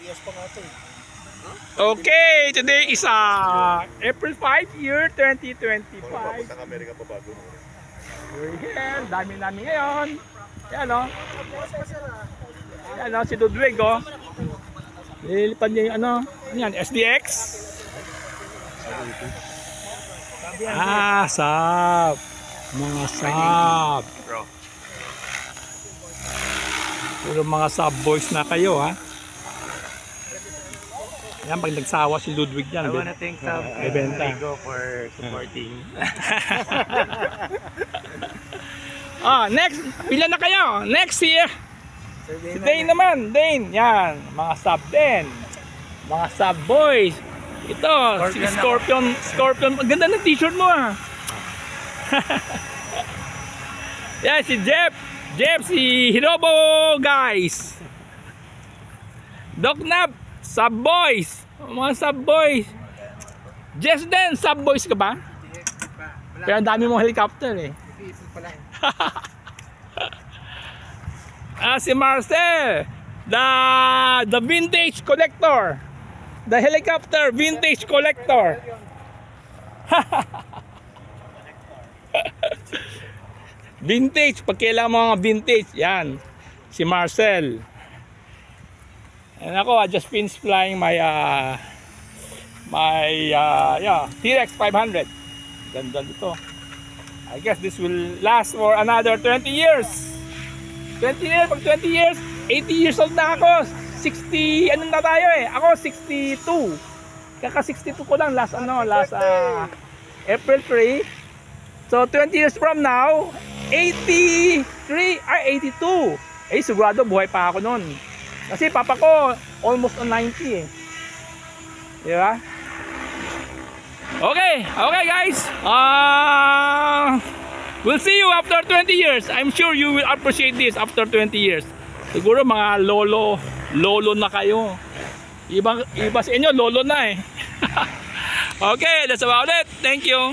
Yes pa nga ito eh. Okay, today is April 5, year 2025. Papuntang Amerika pa bago. We're here, dami namin ngayon. Yan o. Yan o, si Ludwig o. Lilipad niya yung ano yan, SDX. Sub. Mga sub. Puro mga sub boys na kayo ha. Yan, pag nagsawa si Ludwig yan. I wanna thank Rigo for supporting. Next, pila na kayo? Next year. Si Dane naman, Dane. Yan, mga sub din. Mga sub boys. Ito, si Scorpion. Ang ganda ng t-shirt mo ah. Yan, si Jeff. Si Hirobo guys. Doc Nab, sub boys. Mga sub boys. Jess din, sub boys ka ba? Pero ang dami mong helicopter eh. Si Marcel, the vintage collector. The helicopter vintage collector. Vintage, pag kailangan mo mga vintage, yan. Si Marcel. And ako, I just finished flying my T-Rex 500. Ganda dito. I guess this will last for another 20 years. 20 years, pag 20 years, 80 years old na ako. 60, ano na tayo eh. Ako 62. Kaka 62 ko lang last April 3. So 20 years from now, 82. Eh sigurado buhay pa ako noon. Kasi papa ko almost on 90 eh. Di ba? Okay guys. We'll see you after 20 years. I'm sure you will appreciate this after 20 years. Siguro mga lolo na kayo. Iba sa inyo lolo na eh. Okay, that's about it. Thank you.